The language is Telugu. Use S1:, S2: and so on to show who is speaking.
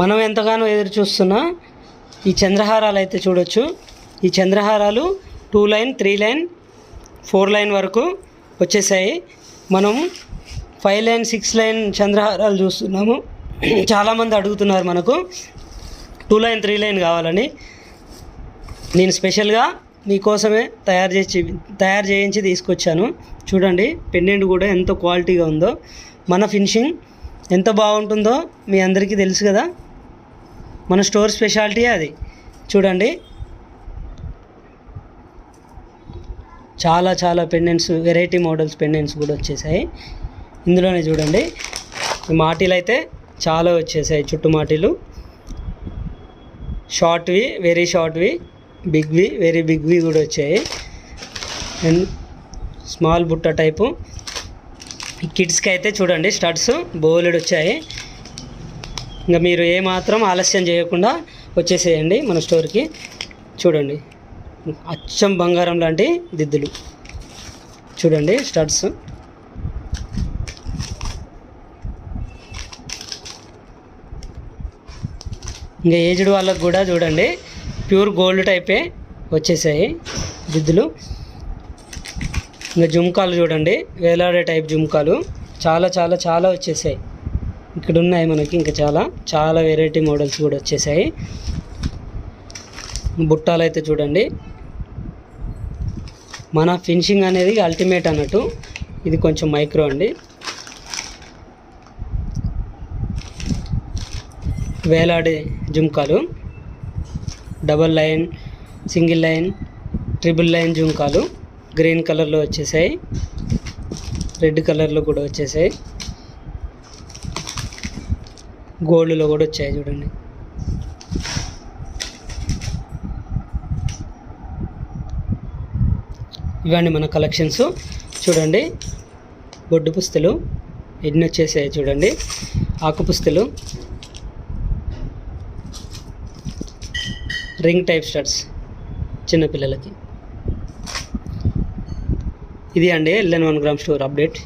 S1: మనం ఎంతగానో ఎదురు చూస్తున్న ఈ చంద్రహారాలు అయితే చూడొచ్చు. ఈ చంద్రహారాలు 2 లైన్ 3 లైన్ 4 లైన్ వరకు వచ్చేసాయి. మనం 5 లైన్ 6 లైన్ చంద్రహారాలు చూస్తున్నాము. చాలామంది అడుగుతున్నారు మనకు 2 లైన్ 3 లైన్ కావాలని. నేను స్పెషల్గా మీకోసమే తయారు చేయించి తీసుకొచ్చాను. చూడండి పెండెంట్ కూడా ఎంత క్వాలిటీగా ఉందో, మన ఫినిషింగ్ ఎంత బాగుంటుందో మీ అందరికీ తెలుసు కదా. మన స్టోర్ స్పెషాలిటీ అది. చూడండి చాలా పెండెంట్స్, వెరైటీ మోడల్స్ పెండెంట్స్ కూడా వచ్చేసాయి ఇందులోనే. చూడండి ఈ మాటీలు అయితే చాలా వచ్చేసాయి. చుట్టు మాటీలు షార్ట్వి, వెరీ షార్ట్వి, బిగ్వి, వెరీ బిగ్వి కూడా వచ్చాయి. అండ్ స్మాల్ బుట్ట టైపు కిడ్స్కి అయితే చూడండి స్టడ్స్ బోలెడు వచ్చాయి. ఇంకా మీరు ఏమాత్రం ఆలస్యం చేయకుండా వచ్చేసేయండి మన స్టోర్కి. చూడండి అచ్చం బంగారం లాంటి దిద్దులు. చూడండి స్టడ్స్ ఇంకా ఏజ్డ్ వాళ్ళకు కూడా చూడండి ప్యూర్ గోల్డ్ టైపే వచ్చేసాయి దిద్దులు. ఇంకా జుమ్కాలు చూడండి, వేలాడే టైప్ జుమ్కాలు చాలా వచ్చేసాయి. ఇక్కడ ఉన్నాయి మనకి ఇంకా చాలా వెరైటీ మోడల్స్ కూడా వచ్చేసాయి. బుట్టాలు అయితే చూడండి, మన ఫినిషింగ్ అనేది అల్టిమేట్ అన్నట్టు. ఇది కొంచెం మైక్రో అండి. వేలాడే జుమ్కాలు, double line, single line, triple line జుమ్కాలు గ్రీన్ కలర్లో వచ్చేసాయి, రెడ్ కలర్లో కూడా వచ్చేసాయి, గోల్డ్లో కూడా వచ్చాయి. చూడండి ఇవన్నీ మన కలెక్షన్స్. చూడండి బొడ్డు పుస్తలు ఎన్ని వచ్చేసాయి చూడండి, ఆకు పుస్తలు, రింగ్ టైప్ స్టడ్స్ చిన్నపిల్లలకి. ఇది అండి LN 1 గ్రామ్ స్టోర్ అప్డేట్.